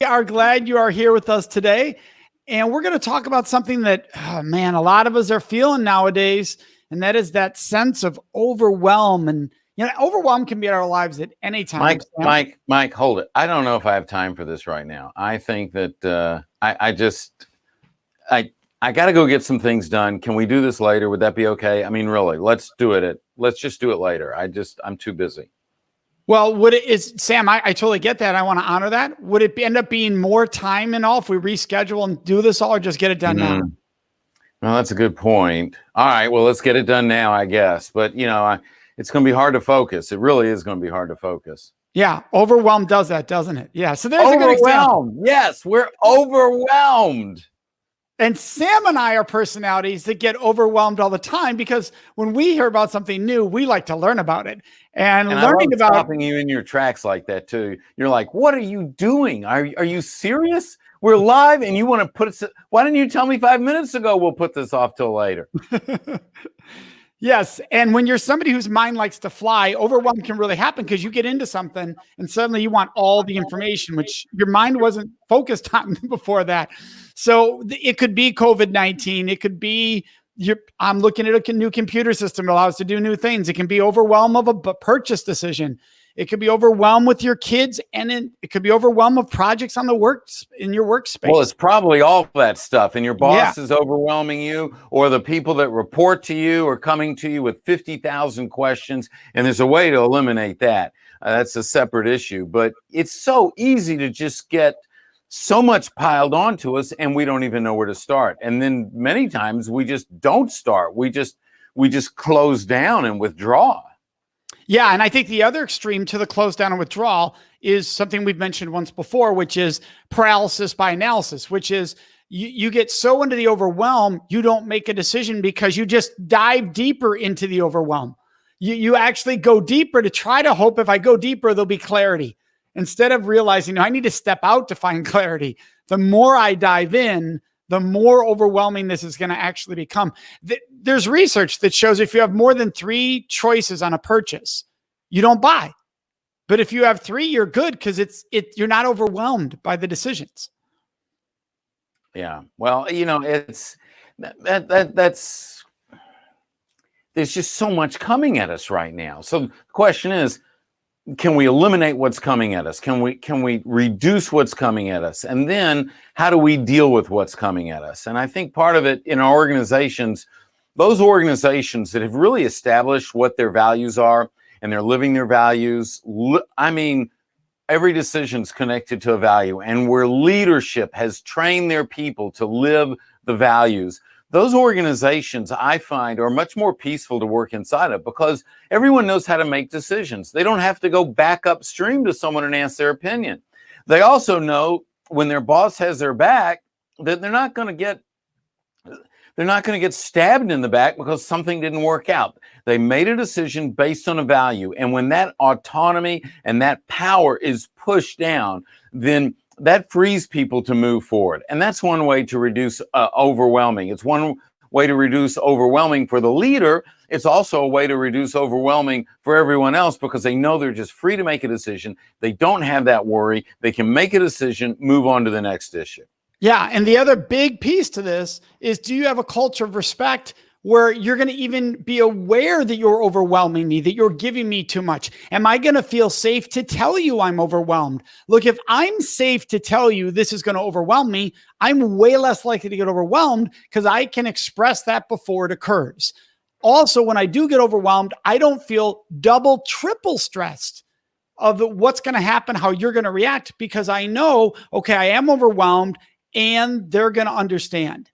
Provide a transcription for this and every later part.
are glad you are here with us today. And we're going to talk about something that, oh man, a lot of us are feeling nowadays. And that is that sense of overwhelm. And, overwhelm can be in our lives at any time. Mike, hold it. I don't know if I have time for this right now. I think that I got to go get some things done. Can we do this later? Would that be okay? I mean, really, let's just do it later. I'm too busy. Well, Sam, I totally get that. I want to honor that. Would it end up being more time and all if we reschedule and do this all, or just get it done now? Well, that's a good point. All right, well, let's get it done now, I guess. But, it's going to be hard to focus. It really is going to be hard to focus. Yeah, overwhelm does that, doesn't it? Yeah, so there's a good example. Yes, we're overwhelmed. And Sam and I are personalities that get overwhelmed all the time because when we hear about something new, we like to learn about it. And learning about stopping you in your tracks like that too. You're like, what are you doing? Are you serious? We're live and you want to put it. Why didn't you tell me 5 minutes ago? We'll put this off till later. Yes. And when you're somebody whose mind likes to fly, overwhelm can really happen because you get into something and suddenly you want all the information, which your mind wasn't focused on before that. So it could be COVID-19. It could be I'm looking at a new computer system that allows us to do new things. It can be overwhelm of a purchase decision. It could be overwhelmed with your kids, and it could be overwhelmed of projects on in your workspace. Well, it's probably all that stuff, and your boss is overwhelming you, or the people that report to you are coming to you with 50,000 questions, and there's a way to eliminate that. That's a separate issue, but it's so easy to just get so much piled onto us, and we don't even know where to start. And then many times we just don't start. We just close down and withdraw. Yeah. And I think the other extreme to the close down and withdrawal is something we've mentioned once before, which is paralysis by analysis, which is you get so into the overwhelm, you don't make a decision because you just dive deeper into the overwhelm. You actually go deeper to try to hope if I go deeper, there'll be clarity instead of realizing I need to step out to find clarity. The more I dive in, the more overwhelming this is going to actually become. There's research that shows if you have more than 3 choices on a purchase, you don't buy. But if you have 3, you're good because you're not overwhelmed by the decisions. Yeah. Well, it's that's there's just so much coming at us right now. So the question is, can we eliminate what's coming at us? Can we reduce what's coming at us? And then how do we deal with what's coming at us? And I think part of it in our organizations, those organizations that have really established what their values are and they're living their values. I mean, every decision's connected to a value, and where leadership has trained their people to live the values. Those organizations, I find, are much more peaceful to work inside of because everyone knows how to make decisions. They don't have to go back upstream to someone and ask their opinion. They also know when their boss has their back that they're not going to get stabbed in the back because something didn't work out. They made a decision based on a value. And when that autonomy and that power is pushed down, then that frees people to move forward. And that's one way to reduce overwhelming. It's one way to reduce overwhelming for the leader. It's also a way to reduce overwhelming for everyone else because they know they're just free to make a decision. They don't have that worry. They can make a decision, move on to the next issue. Yeah. And the other big piece to this is, do you have a culture of respect where you're going to even be aware that you're overwhelming me, that you're giving me too much? Am I going to feel safe to tell you I'm overwhelmed? Look, if I'm safe to tell you this is going to overwhelm me, I'm way less likely to get overwhelmed because I can express that before it occurs. Also, when I do get overwhelmed, I don't feel double, triple stressed of what's going to happen, how you're going to react, because I know, okay, I am overwhelmed and they're going to understand.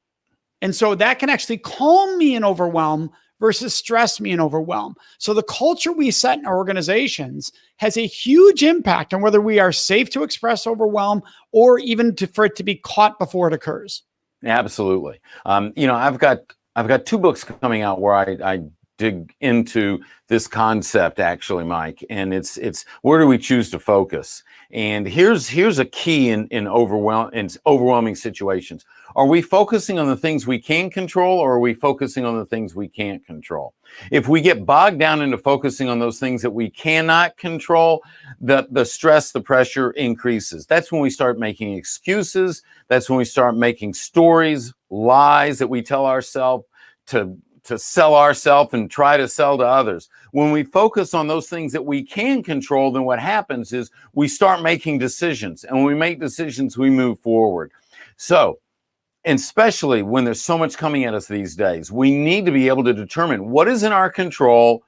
And so that can actually calm me in overwhelm versus stress me in overwhelm. So the culture we set in our organizations has a huge impact on whether we are safe to express overwhelm or even for it to be caught before it occurs. Absolutely. I've got 2 books coming out where I dig into this concept actually, Mike, and it's where do we choose to focus? And here's a key in overwhelming situations. Are we focusing on the things we can control, or are we focusing on the things we can't control? If we get bogged down into focusing on those things that we cannot control, the stress, the pressure increases. That's when we start making excuses. That's when we start making stories, lies that we tell ourselves to sell ourselves and try to sell to others. When we focus on those things that we can control, then what happens is we start making decisions. And when we make decisions, we move forward. So, and especially when there's so much coming at us these days, we need to be able to determine what is in our control,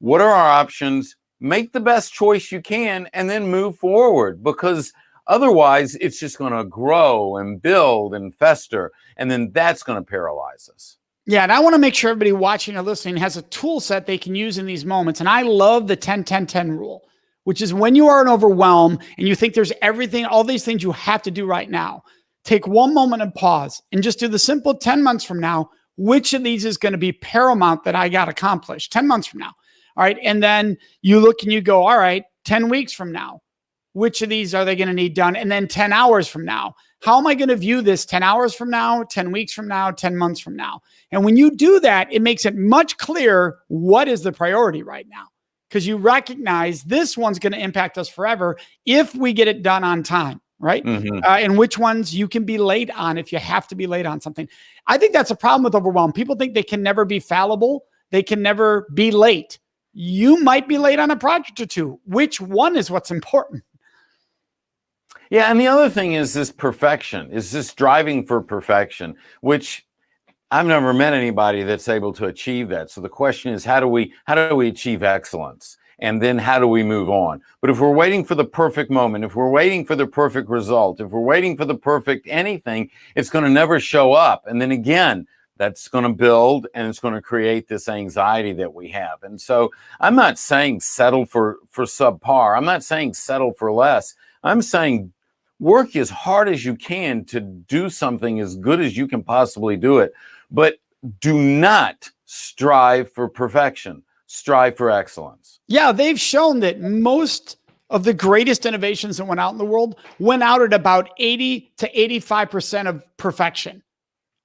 what are our options, make the best choice you can, and then move forward, because otherwise it's just going to grow and build and fester, and then that's going to paralyze us. Yeah, and I want to make sure everybody watching or listening has a tool set they can use in these moments. And I love the 10-10-10 rule, which is when you are in overwhelm and you think there's everything, all these things you have to do right now, take one moment and pause and just do the simple 10 months from now, which of these is going to be paramount that I got accomplished 10 months from now? All right. And then you look and you go, all right, 10 weeks from now, which of these are they going to need done? And then 10 hours from now, how am I going to view this 10 hours from now, 10 weeks from now, 10 months from now? And when you do that, it makes it much clearer what is the priority right now, because you recognize this one's going to impact us forever if we get it done on time, right? Mm-hmm. And which ones you can be late on if you have to be late on something. I think that's a problem with overwhelm. People think they can never be fallible. They can never be late. You might be late on a project or two. Which one is what's important? Yeah, and the other thing is this perfection, is this driving for perfection, which I've never met anybody that's able to achieve that. So the question is, how do we achieve excellence? And then how do we move on? But if we're waiting for the perfect moment, if we're waiting for the perfect result, if we're waiting for the perfect anything, it's going to never show up. And then again, that's going to build and it's going to create this anxiety that we have. And so I'm not saying settle for subpar. I'm not saying settle for less. I'm saying work as hard as you can to do something as good as you can possibly do it, but do not strive for perfection. Strive for excellence. Yeah, they've shown that most of the greatest innovations that went out in the world went out at about 80 to 85% of perfection.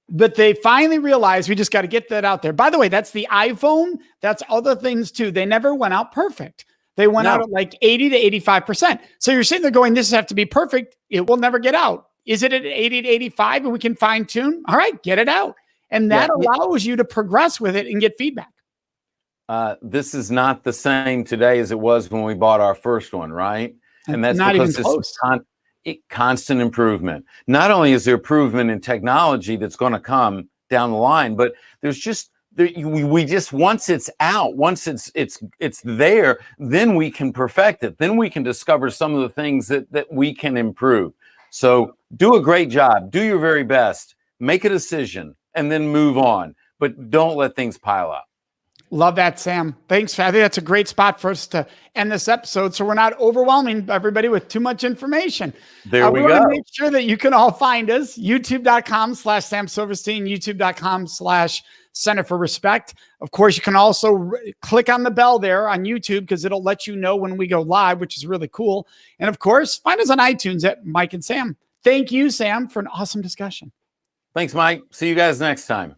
But they finally realized we just got to get that out there. By the way, that's the iPhone. That's other things too. They never went out perfect. They went out at like 80 to 85%. So you're sitting there going, this has to be perfect. It will never get out. Is it at 80 to 85 and we can fine tune? All right, get it out. And that allows you to progress with it and get feedback. This is not the same today as it was when we bought our first one, right? And that's not because even it's constant improvement. Not only is there improvement in technology that's going to come down the line, but there's just we just, once it's out, once it's there, then we can perfect it. Then we can discover some of the things that we can improve. So do a great job, do your very best, make a decision, and then move on. But don't let things pile up. Love that, Sam. Thanks. I think that's a great spot for us to end this episode, so we're not overwhelming everybody with too much information. There we go. Want to make sure that you can all find us, youtube.com/Sam Silverstein, youtube.com/Center for Respect. Of course, you can also click on the bell there on YouTube because it'll let you know when we go live, which is really cool. And of course, find us on iTunes at Mike and Sam. Thank you, Sam, for an awesome discussion. Thanks, Mike. See you guys next time.